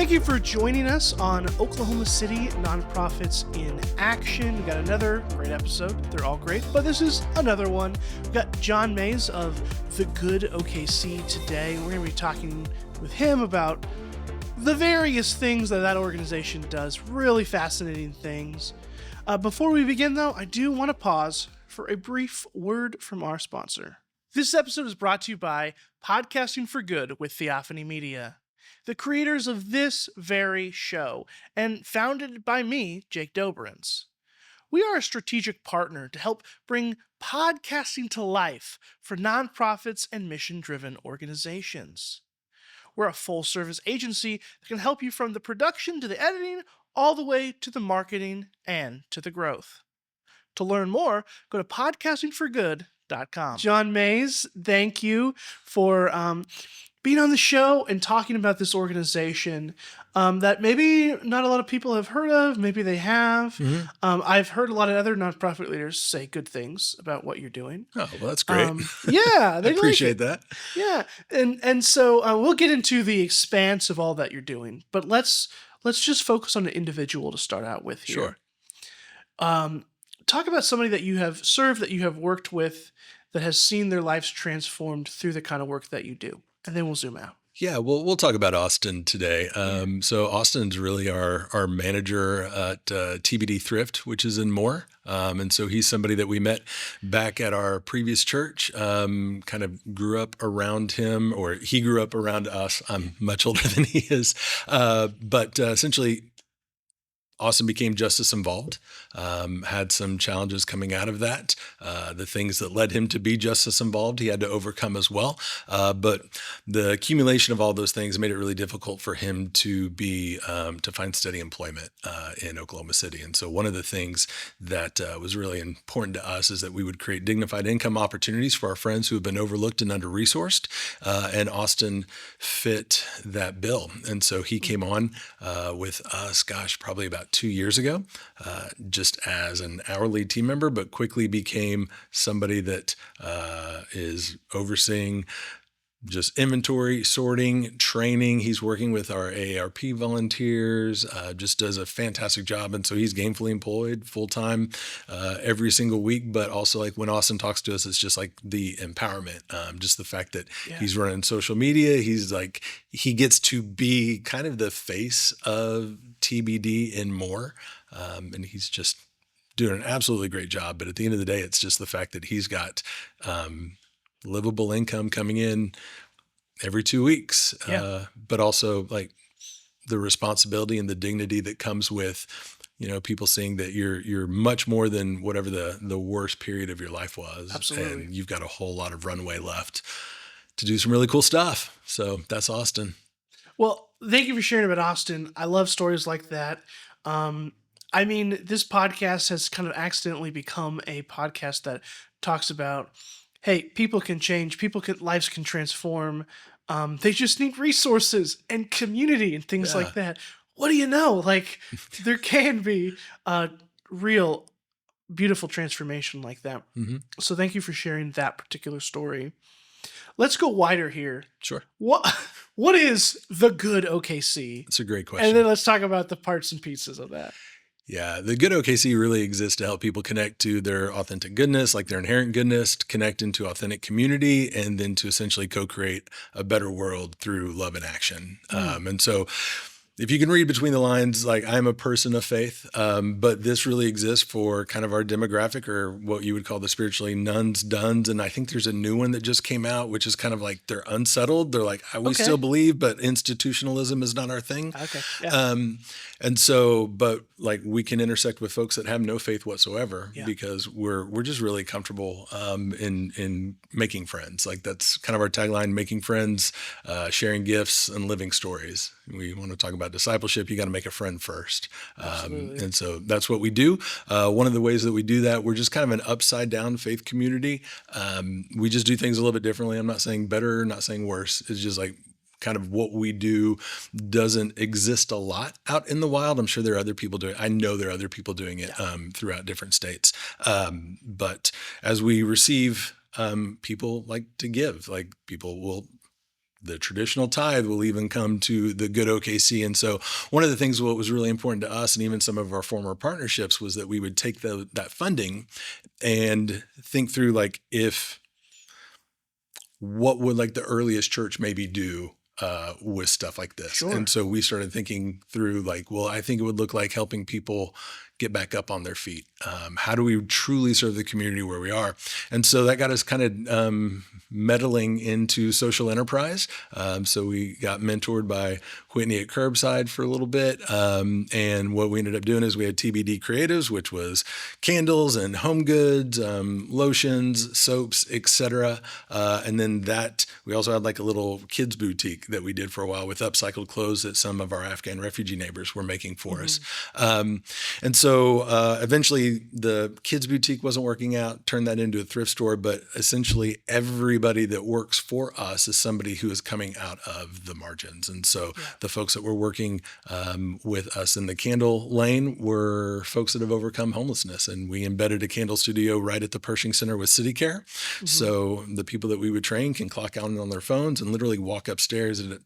Thank you for joining us on Oklahoma City Nonprofits in Action. We got another great episode. They're all great, but this is another one. We've got Jon Mays of the Good OKC today. We're going to be talking with him about the various things that organization does. Really fascinating things. Before we begin, though, I do want to pause for a brief word from our sponsor. This episode is brought to you by Podcasting for Good with Theophany Media, the creators of this very show, and founded by me, Jake Dobrins. We are a strategic partner to help bring podcasting to life for nonprofits and mission-driven organizations. We're a full-service agency that can help you from the production to the editing, all the way to the marketing and to the growth. To learn more, go to podcastingforgood.com. Jon Mays, thank you for being on the show and talking about this organization that maybe not a lot of people have heard of. Maybe they have. Mm-hmm. I've heard a lot of other nonprofit leaders say good things about what you're doing. Oh, well, that's great. Yeah, they appreciate that. Yeah, and so we'll get into the expanse of all that you're doing, but let's just focus on the individual to start out with here. Sure. Talk about somebody that you have served, that you have worked with, that has seen their lives transformed through the kind of work that you do. And then we'll zoom out. Yeah, we'll talk about Austin today. So Austin's really our manager at TBD Thrift, which is in Moore. And so he's somebody that we met back at our previous church, kind of grew up around him, or he grew up around us. I'm much older than he is. But essentially, Austin became justice involved, had some challenges coming out of that. The things that led him to be justice involved, he had to overcome as well. But the accumulation of all those things made it really difficult for him to find steady employment in Oklahoma City. And so one of the things that was really important to us is that we would create dignified income opportunities for our friends who have been overlooked and under-resourced. And Austin fit that bill. And so he came on with us, probably about 2 years ago, just as an hourly team member, but quickly became somebody that is overseeing just inventory, sorting, training. He's working with our AARP volunteers, just does a fantastic job. And so he's gainfully employed full-time every single week. But also, like, when Austin talks to us, it's just like the empowerment, just the fact that he's running social media. He's like, he gets to be kind of the face of TBD and more. And he's just doing an absolutely great job. But at the end of the day, it's just the fact that he's got livable income coming in every 2 weeks, but also like the responsibility and the dignity that comes with, people seeing that you're much more than whatever the worst period of your life was. Absolutely. And you've got a whole lot of runway left to do some really cool stuff. So that's Austin. Well, thank you for sharing about Austin. I love stories like that. This podcast has kind of accidentally become a podcast that talks about, hey, people can change, lives can transform. They just need resources and community and things like that. What do you know? Like, there can be a real beautiful transformation like that. Mm-hmm. So thank you for sharing that particular story. Let's go wider here. Sure. What is the Good OKC? That's a great question. And then let's talk about the parts and pieces of that. Yeah, the Good OKC really exists to help people connect to their authentic goodness, like their inherent goodness, to connect into authentic community, and then to essentially co-create a better world through love and action. And so if you can read between the lines, like, I'm a person of faith, but this really exists for kind of our demographic, or what you would call the spiritually nuns, duns. And I think there's a new one that just came out, which is kind of like, they're unsettled. They're like, we still believe, but institutionalism is not our thing. Okay. Yeah. And so, but like, we can intersect with folks that have no faith whatsoever, because we're just really comfortable in making friends. Like, that's kind of our tagline: making friends, sharing gifts, and living stories. We want to talk about discipleship. You got to make a friend first. And so that's what we do. One of the ways that we do that, we're just kind of an upside down faith community. We just do things a little bit differently. I'm not saying better, not saying worse. It's just like, kind of what we do doesn't exist a lot out in the wild. I'm sure there are other people doing it. I know there are other people doing it throughout different states. But as we receive, people like to give. Like, people will the traditional tithe will even come to the Good OKC. And so one of the things what was really important to us and even some of our former partnerships was that we would take that funding and think through like if what would like the earliest church maybe do with stuff like this. Sure. And so we started thinking through like, well, I think it would look like helping people get back up on their feet. How do we truly serve the community where we are? And so that got us kind of meddling into social enterprise. So we got mentored by Whitney at Curbside for a little bit. And what we ended up doing is we had TBD Creatives, which was candles and home goods, lotions, soaps, etc. And then we also had like a little kids boutique that we did for a while with upcycled clothes that some of our Afghan refugee neighbors were making for us. And so eventually the kids boutique wasn't working out, turned that into a thrift store, but essentially everybody that works for us is somebody who is coming out of the margins. And so the folks that were working with us in the candle lane were folks that have overcome homelessness. And we embedded a candle studio right at the Pershing Center with City Care. So the people that we would train can clock out on their phones and literally walk upstairs, and it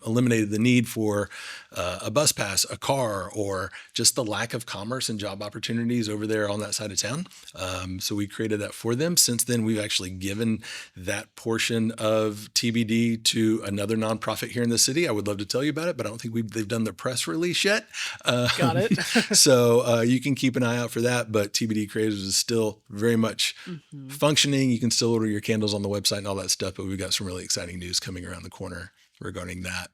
eliminated the need for a bus pass, a car, or just the lack of commerce and job opportunities over there on that side of town. So we created that for them. Since then, we've actually given that portion of TBD to another nonprofit here in the city. I would love to tell you about it, but I don't think they've done the press release yet. Got it. So you can keep an eye out for that, but TBD Creators is still very much functioning. You can still order your candles on the website and all that stuff, but we've got some really exciting news coming around the corner regarding that.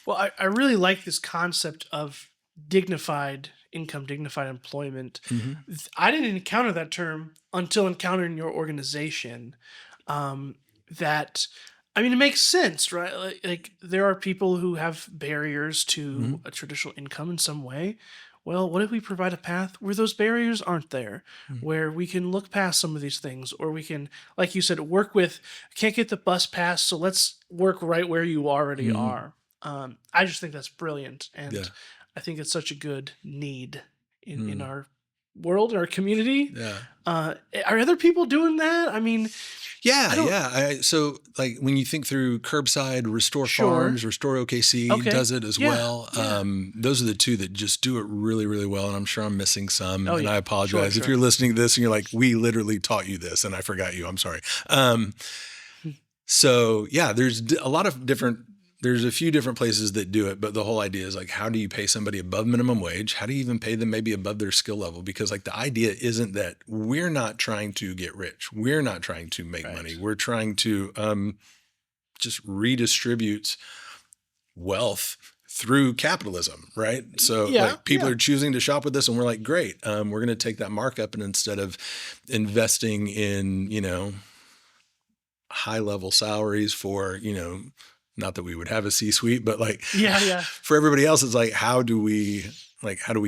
Well, I really like this concept of dignified income, dignified employment. I didn't encounter that term until encountering your organization. It makes sense, right? Like there are people who have barriers to a traditional income in some way. Well, what if we provide a path where those barriers aren't there, where we can look past some of these things, or we can, like you said, work with, can't get the bus pass, so let's work right where you already are. I just think that's brilliant. And I think it's such a good need in our world, in our community. Are other people doing that? I mean, so like when you think through Curbside, Restore Farms, Restore OKC does it as well. Those are the two that just do it really, really well. And I'm sure I'm missing some. I apologize if you're listening to this and you're like, we literally taught you this and I forgot you. I'm sorry. There's a few different places that do it, but the whole idea is like, how do you pay somebody above minimum wage? How do you even pay them maybe above their skill level? Because like the idea isn't that we're not trying to get rich. We're not trying to make money. We're trying to just redistribute wealth through capitalism, right? So people are choosing to shop with us and we're like, great, we're going to take that markup, and instead of investing in, high level salaries for, not that we would have a C-suite, but like for everybody else, it's like, how do we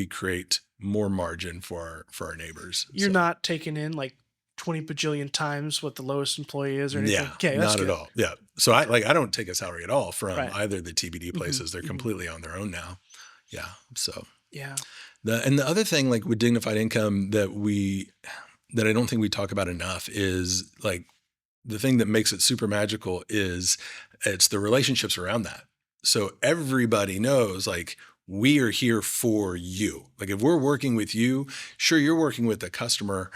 create more margin for our neighbors? You're not taking in like 20 bajillion times what the lowest employee is or anything. Yeah, not at all. Yeah. So I don't take a salary at all from either the TBD places. They're completely on their own now. Yeah. So the other thing like with dignified income that I don't think we talk about enough is like the thing that makes it super magical is it's the relationships around that. So everybody knows like we are here for you. Like if we're working with you, sure, you're working with the customer,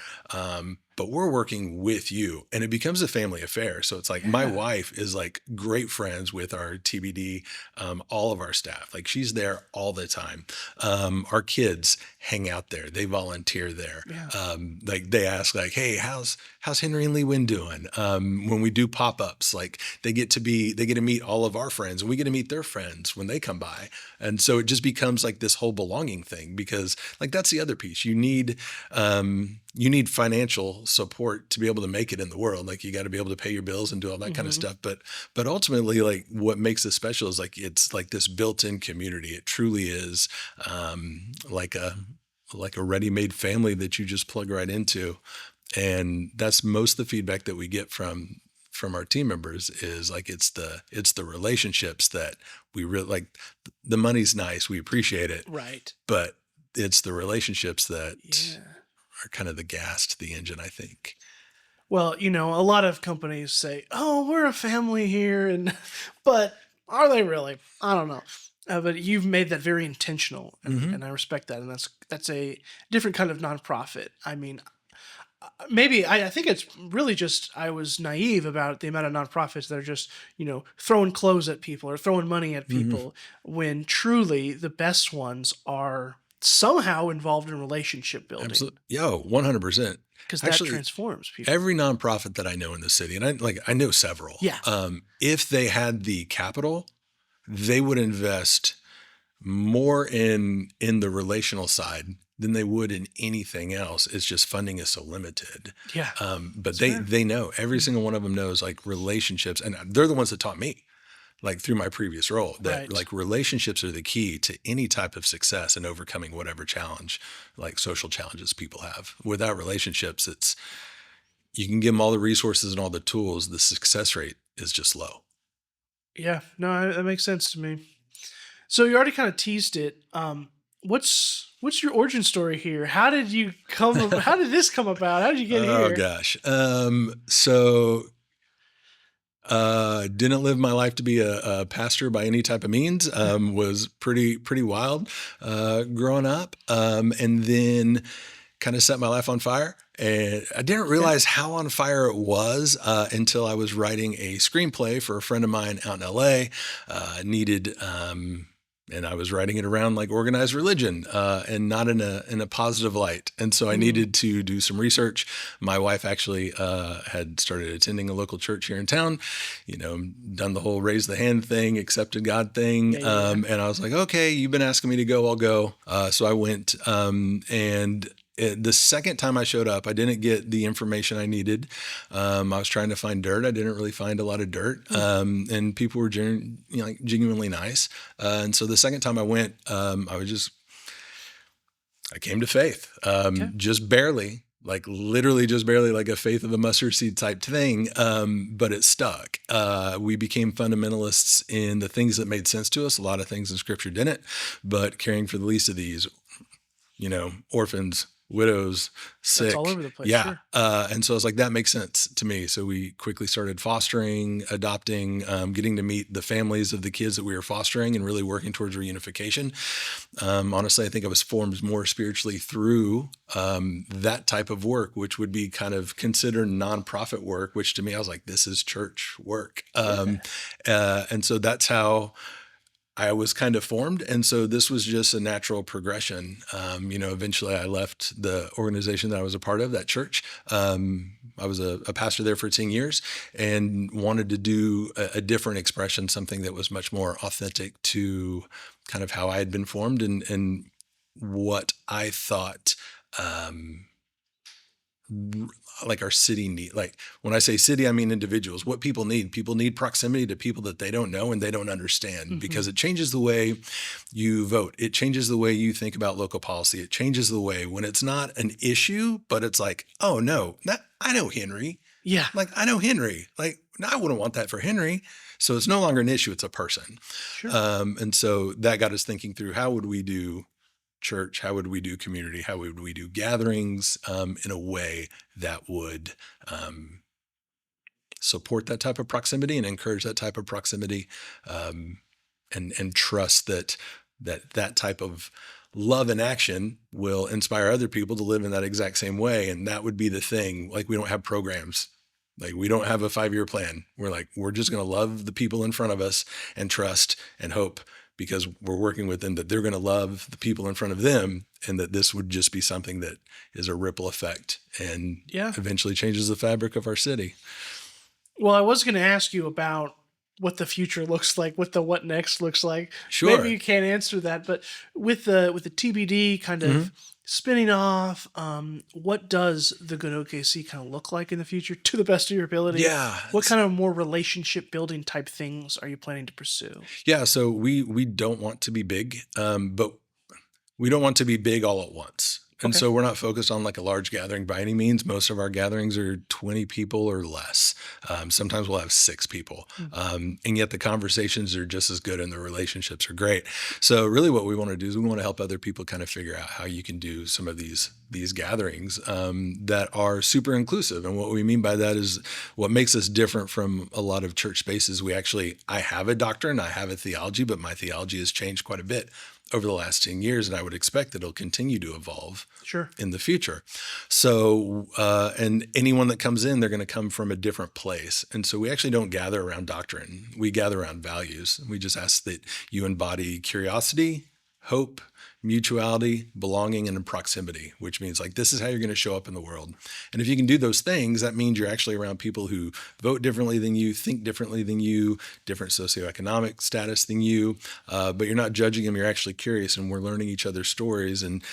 but we're working with you, and it becomes a family affair. So it's like my wife is like great friends with our TBD, all of our staff. Like she's there all the time. Our kids hang out there. They volunteer there. Like they ask like, hey, how's Henry and Lee Wynn doing? When we do pop-ups, like they get to meet all of our friends, and we get to meet their friends when they come by. And so it just becomes like this whole belonging thing, because like that's the other piece. You need financial support to be able to make it in the world. Like you got to be able to pay your bills and do all that kind of stuff. But ultimately, like what makes this special is like it's like this built-in community. It truly is like a ready-made family that you just plug right into. And that's most of the feedback that we get from our team members is like it's the relationships that we really like. The money's nice, we appreciate it, right? But it's the relationships that are kind of the gas to the engine, I think. Well, a lot of companies say, "Oh, we're a family here," and but are they really? I don't know. But you've made that very intentional, and Hmm. I respect that. And that's a different kind of nonprofit. I mean, maybe I think it's really just I was naive about the amount of nonprofits that are just throwing clothes at people or throwing money at Hmm. people, when truly the best ones are somehow involved in relationship building, Absolutely. Yo, 100%. because that Actually, transforms people. every nonprofit that I know in the city, and I know several, Yeah. if they had the capital, they would invest more in the relational side than they would in anything else. It's just funding is so limited. Yeah. But That's they fair. they know, every Mhm. single one of them knows, like, relationships, and they're the ones that taught me, like, through my previous role, that, Right. like, relationships are the key to any type of success and overcoming whatever challenge, like social challenges people have. Without relationships, it's you can give them all the resources and all the tools, the success rate is just low. Yeah. No, that makes sense to me. So you already kind of teased it. What's your origin story here? How did you come? How did this come about? How did you get Oh here? gosh. So didn't live my life to be a pastor by any type of means. Was pretty wild growing up, and then kind of set my life on fire. And I didn't Okay. realize how on fire it was until I was writing a screenplay for a friend of mine out in LA. Needed, and I was writing it around like organized religion and not in a positive light. And so I Mm, needed to do some research. My wife actually had started attending a local church here in town. Done the whole raise the hand thing, accepted God thing. yeah. Yeah. Yeah. And I was like, okay, you've been asking me to go, I'll go. So I went, and the second time I showed up, I didn't get the information I needed. I was trying to find dirt. I didn't really find a lot of dirt. Mm, And people were like genuinely nice. And so the second time I went, I came to faith, okay. just barely, like literally just barely, like a faith of a mustard seed type thing. But it stuck. We became fundamentalists in the things that made sense to us. A lot of things in scripture didn't, but caring for the least of these, orphans, widows, That's all sick. over the place. Yeah. Sure. And so I was like, that makes sense to me. So we quickly started fostering, adopting, getting to meet the families of the kids that we were fostering and really working towards reunification. Honestly, I think I was formed more spiritually through that type of work, which would be kind of considered nonprofit work, which to me, I was like, this is church work. Yeah. And so that's how I was kind of formed. And so this was just a natural progression. Eventually I left the organization that I was a part of, that church. I was a pastor there for 10 years and wanted to do a different expression, something that was much more authentic to kind of how I had been formed and what I thought, um, like our city need. Like when I say city, I mean individuals. What people need proximity to people that they don't know and they don't understand, Hmm. because it changes the way you vote. It changes the way you think about local policy. It changes the way when it's not an issue, but it's like, oh no, that I know Henry. Yeah. Like I know Henry. Like no, I wouldn't want that for Henry. So it's no longer an issue. It's a person. Sure. And so that got us thinking through, how would we do church? How would we do community? How would we do gatherings in a way that would um, support that type of proximity and encourage that type of proximity, um, and trust that type of love and action will inspire other people to live in that exact same way. And that would be the thing. Like we don't have programs. Like we don't have a 5-year plan. We're just going to love the people in front of us and trust and hope, because we're working with them, that they're going to love the people in front of them, and that this would just be something that is a ripple effect and Yeah. eventually changes the fabric of our city. Well, I was going to ask you about what the future looks like, what the what next looks like. Maybe Sure. you can't answer that, but with the TBD kind Hmm. of spinning off, what does the Good OKC kind of look like in the future, to the best of your ability? Yeah. What kind of more relationship building type things are you planning to pursue? Yeah. So we don't want to be big, but we don't want to be big all at once. And Okay. so we're not focused on like a large gathering by any means. Most of our gatherings are 20 people or less. Sometimes we'll have 6 people. And yet the conversations are just as good and the relationships are great. So really what we want to do is we want to help other people kind of figure out how you can do some of these gatherings that are super inclusive. And what we mean by that is what makes us different from a lot of church spaces. I have a doctrine, I have a theology, but my theology has changed quite a bit over the last 10 years, and I would expect that it'll continue to evolve in the future. So, and anyone that comes in, they're going to come from a different place. And so we actually don't gather around doctrine. We gather around values. We just ask that you embody curiosity, hope, mutuality, belonging, and proximity, which means like this is how you're going to show up in the world. And if you can do those things, that means you're actually around people who vote differently than you, think differently than you, different socioeconomic status than you, but you're not judging them. You're actually curious, and we're learning each other's stories. And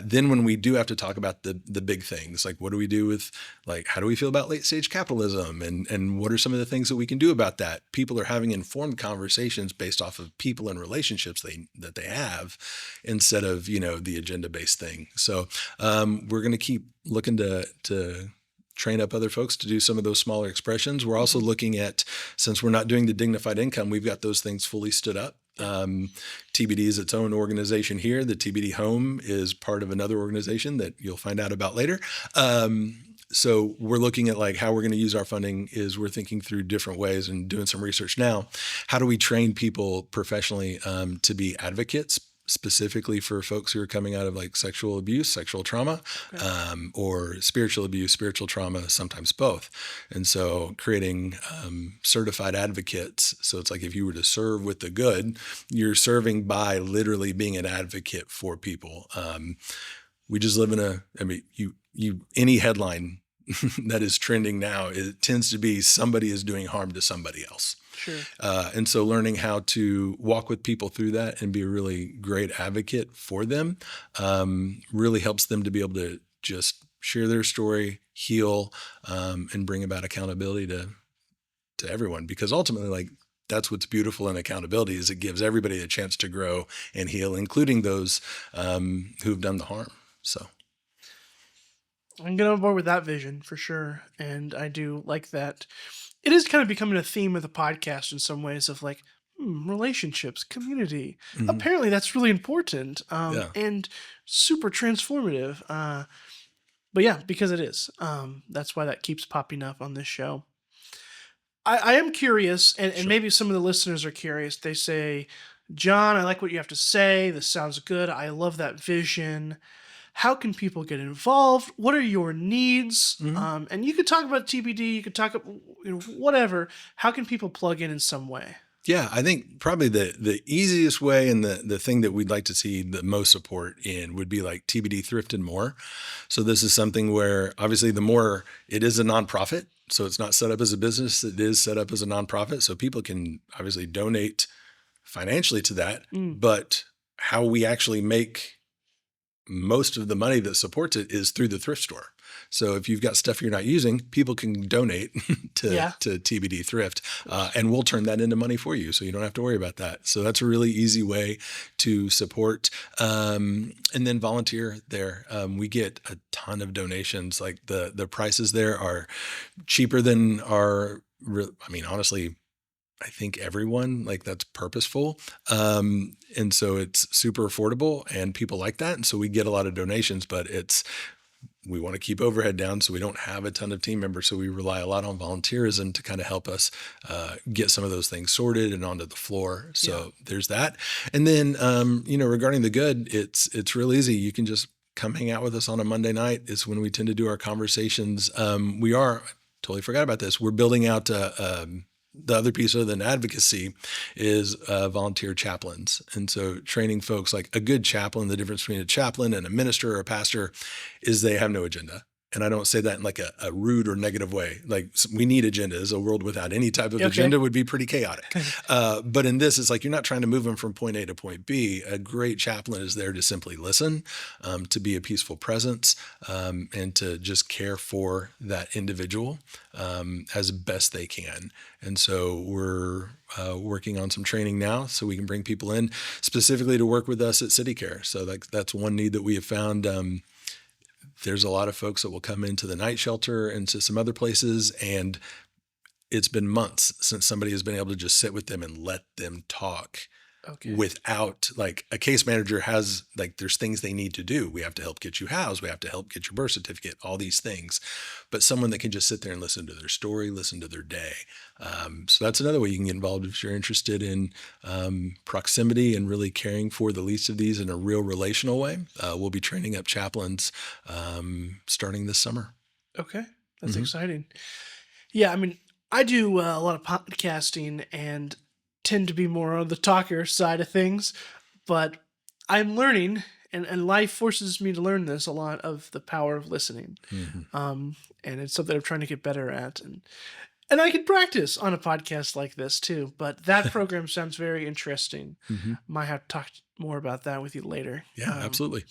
then when we do have to talk about the big things, like what do we do with, like, how do we feel about late stage capitalism, and what are some of the things that we can do about that? People are having informed conversations based off of people and relationships that they have, instead of, the agenda-based thing. So we're going to keep looking to train up other folks to do some of those smaller expressions. We're also looking at, since we're not doing the dignified income, we've got those things fully stood up. TBD is its own organization here. The TBD Home is part of another organization that you'll find out about later. So we're looking at like how we're going to use our funding is we're thinking through different ways and doing some research now. How do we train people professionally to be advocates, specifically for folks who are coming out of like sexual abuse, sexual trauma, or spiritual abuse, spiritual trauma, sometimes both. And so creating certified advocates. So it's like if you were to serve with the good, you're serving by literally being an advocate for people. We just live in any headline that is trending now, it tends to be somebody is doing harm to somebody else. Sure. And so learning how to walk with people through that and be a really great advocate for them really helps them to be able to just share their story, heal, and bring about accountability to everyone. Because ultimately, like, that's what's beautiful in accountability is it gives everybody a chance to grow and heal, including those who've done the harm. So I'm getting on board with that vision for sure. And I do like that. It is kind of becoming a theme of the podcast in some ways of like, relationships, community. Apparently that's really important and super transformative. But yeah, because it is. That's why that keeps popping up on this show. I am curious, and maybe some of the listeners are curious. They say, Jon, I like what you have to say. This sounds good. I love that vision. How can people get involved? What are your needs? And you could talk about TBD. You could talk about whatever. How can people plug in some way? Yeah, I think probably the easiest way and the thing that we'd like to see the most support in would be like TBD Thrift and More. So this is something where obviously the more it is a nonprofit. So it's not set up as a business. It is set up as a nonprofit. So people can obviously donate financially to that. But how we actually make most of the money that supports it is through the thrift store. So if you've got stuff you're not using, people can donate to TBD Thrift, and we'll turn that into money for you. So you don't have to worry about that. So that's a really easy way to support. And then volunteer there. We get a ton of donations. Like the prices there are cheaper than honestly, I think everyone, like, that's purposeful. And so it's super affordable and people like that. And so we get a lot of donations, but we want to keep overhead down. So we don't have a ton of team members. So we rely a lot on volunteerism to kind of help us get some of those things sorted and onto the floor. So there's that. And then, regarding the good, it's real easy. You can just come hang out with us on a Monday night. It's when we tend to do our conversations. Totally forgot about this. We're building out the other piece other than advocacy is volunteer chaplains. And so training folks, like a good chaplain, the difference between a chaplain and a minister or a pastor is they have no agenda. And I don't say that in like a rude or negative way. Like, we need agendas. A world without any type of agenda would be pretty chaotic. But in this, it's like you're not trying to move them from point A to point B. A great chaplain is there to simply listen, to be a peaceful presence, and to just care for that individual as best they can. And so we're working on some training now so we can bring people in specifically to work with us at City Care. So that's one need that we have found. There's a lot of folks that will come into the night shelter and to some other places, and it's been months since somebody has been able to just sit with them and let them talk Okay. without, like, a case manager has, like, there's things they need to do. We have to help get you housed. We have to help get your birth certificate, all these things. But someone that can just sit there and listen to their story, listen to their day. So that's another way you can get involved if you're interested in proximity and really caring for the least of these in a real relational way. We'll be training up chaplains starting this summer. Okay. That's exciting. Yeah, I mean, I do a lot of podcasting and tend to be more on the talker side of things, but I'm learning, and life forces me to learn this a lot, of the power of listening. And it's something I'm trying to get better at. And I can practice on a podcast like this too, but that program sounds very interesting. Might have to talk more about that with you later. Yeah, absolutely.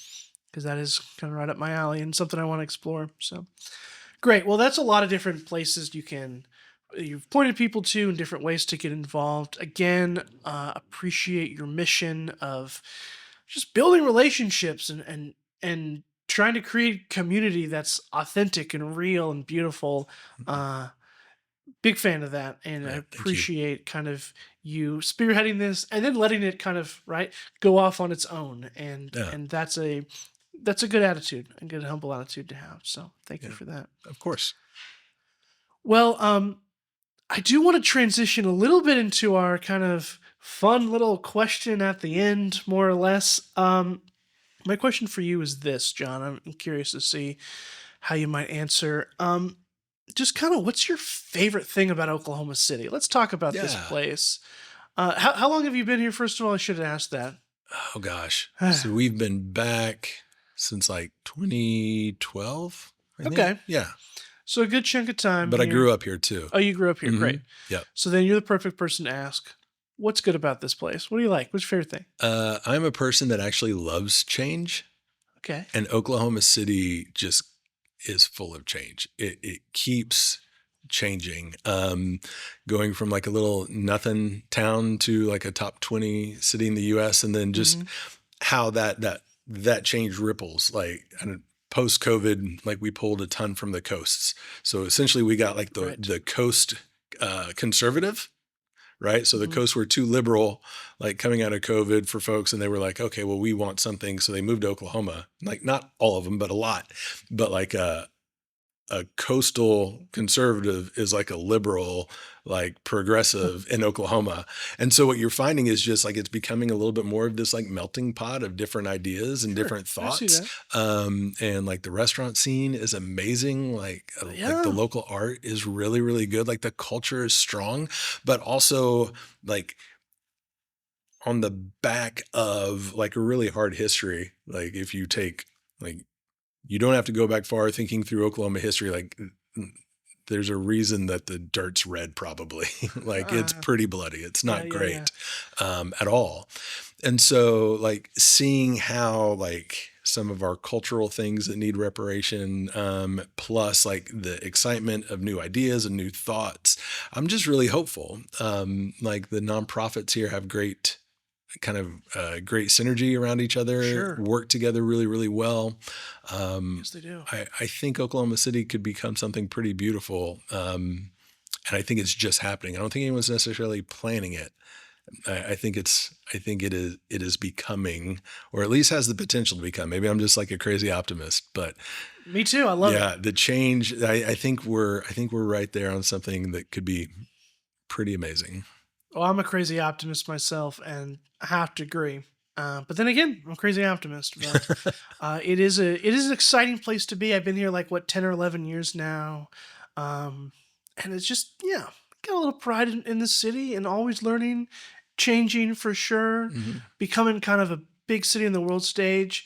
Because that is kind of right up my alley and something I want to explore. So great. Well, that's a lot of different places you've pointed people to in different ways to get involved. Again, appreciate your mission of just building relationships and trying to create community that's authentic and real and beautiful. Big fan of that, and I appreciate kind of you spearheading this and then letting it kind of go off on its own, and that's a good attitude, a good humble attitude to have. So thank you for that. Of course. Well, I do want to transition a little bit into our kind of fun little question at the end, more or less. My question for you is this, John. I'm curious to see how you might answer. Just kind of, what's your favorite thing about Oklahoma City? Let's talk about this place. How long have you been here? First of all, I should have asked that. Oh gosh. So we've been back since like 2012. I think. Okay. Yeah. So a good chunk of time. But here. I grew up here too. Oh, you grew up here. Great. Yep. So then you're the perfect person to ask, what's good about this place? What do you like? What's your favorite thing? I'm a person that actually loves change. Okay. And Oklahoma City just is full of change. It keeps changing. Going from like a little nothing town to like a top 20 city in the US, and then just how that change ripples. Like, post COVID, like we pulled a ton from the coasts. So essentially we got like the coast conservative, right? So the coasts were too liberal, like coming out of COVID for folks. And they were like, okay, well, we want something. So they moved to Oklahoma, like not all of them, but a lot. But like a coastal conservative is like a liberal, like progressive in Oklahoma. And so what you're finding is just like, it's becoming a little bit more of this like melting pot of different ideas and different thoughts. And like the restaurant scene is amazing. Like the local art is really, really good. Like the culture is strong, but also like on the back of like a really hard history. Like if you take like, you don't have to go back far thinking through Oklahoma history. Like there's a reason that the dirt's red, probably. Like it's pretty bloody. It's not great at all. And so like seeing how like some of our cultural things that need reparation, plus like the excitement of new ideas and new thoughts, I'm just really hopeful. Like the nonprofits here have great synergy around each other, work together really, really well. Yes, they do. I think Oklahoma City could become something pretty beautiful. And I think it's just happening. I don't think anyone's necessarily planning it. I think it is becoming, or at least has the potential to become. Maybe I'm just like a crazy optimist, but me too. I love it. Yeah, the change. I think we're right there on something that could be pretty amazing. Well, I'm a crazy optimist myself, and I have to agree. But then again, I'm a crazy optimist. But it is an exciting place to be. I've been here like 10 or 11 years now, and it's just got a little pride in the city, and always learning, changing for sure, becoming kind of a big city in the world stage.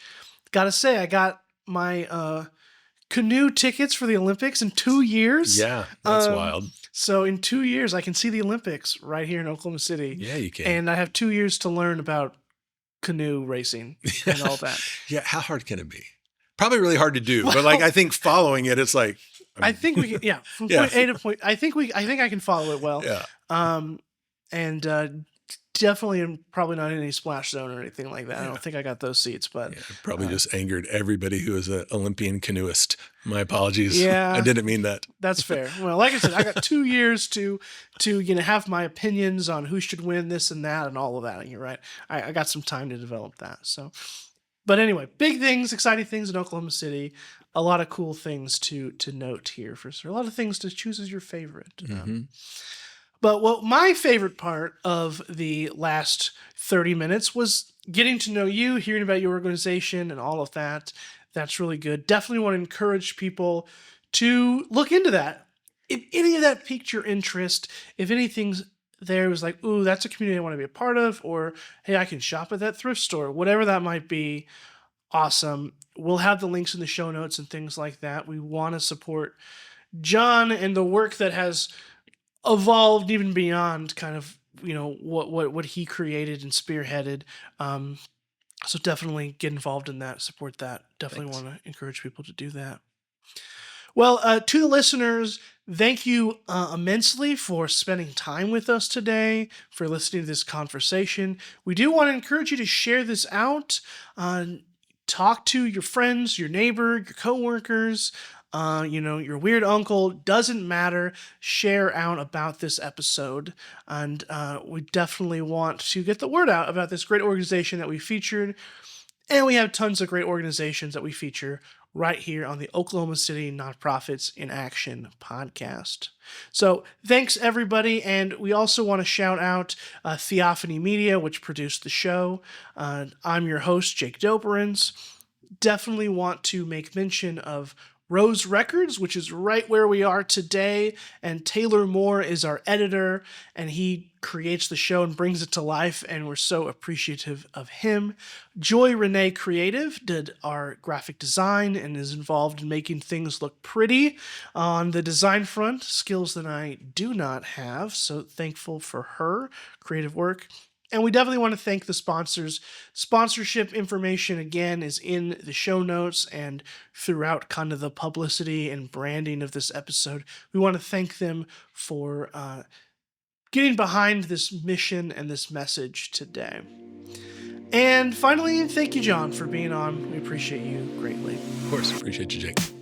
Got to say, I got my canoe tickets for the Olympics in 2 years. Yeah, that's wild. So in 2 years, I can see the Olympics right here in Oklahoma City. Yeah, you can. And I have 2 years to learn about canoe racing and all that. Yeah, how hard can it be? Probably really hard to do, but like I think following it, it's like I think we can. Yeah, from point A to point. I think I can follow it well. Yeah. And Definitely probably not in any splash zone or anything like that. I Yeah. don't think I got those seats, but Yeah, probably just angered everybody who is an Olympian canoeist. My apologies. I yeah, didn't mean that. that's fair. Well, like I said, I got 2 years to have my opinions on who should win this and that and all of that. And you're right. I got some time to develop that. So, but anyway, big things, exciting things in Oklahoma City. A lot of cool things to note here for sure. A lot of things to choose as your favorite. But what my favorite part of the last 30 minutes was getting to know you, hearing about your organization and all of that. That's really good. Definitely want to encourage people to look into that. If any of that piqued your interest, if anything's there was like, ooh, that's a community I want to be a part of, or hey, I can shop at that thrift store, whatever that might be, awesome. We'll have the links in the show notes and things like that. We want to support Jon and the work that has evolved even beyond kind of what he created and spearheaded. So definitely get involved in that, support that. Definitely Thanks. want to encourage people to do that. Well, to the listeners, thank you immensely for spending time with us today, for listening to this conversation. We do want to encourage you to share this out. Talk to your friends, your neighbor, your coworkers, your weird uncle. Doesn't matter. Share out about this episode. And we definitely want to get the word out about this great organization that we featured. And we have tons of great organizations that we feature right here on the Oklahoma City Nonprofits in Action podcast. So thanks, everybody. And we also want to shout out Theophany Media, which produced the show. I'm your host, Jake Doberins. Definitely want to make mention of Rose Records, which is right where we are today, and Taylor Moore is our editor, and he creates the show and brings it to life, and we're so appreciative of him. Joy Renee Creative did our graphic design and is involved in making things look pretty on the design front, skills that I do not have, so thankful for her creative work. And we definitely want to thank the sponsors. Sponsorship information, again, is in the show notes and throughout kind of the publicity and branding of this episode. We want to thank them for getting behind this mission and this message today. And finally, thank you, Jon, for being on. We appreciate you greatly. Of course. Appreciate you, Jake.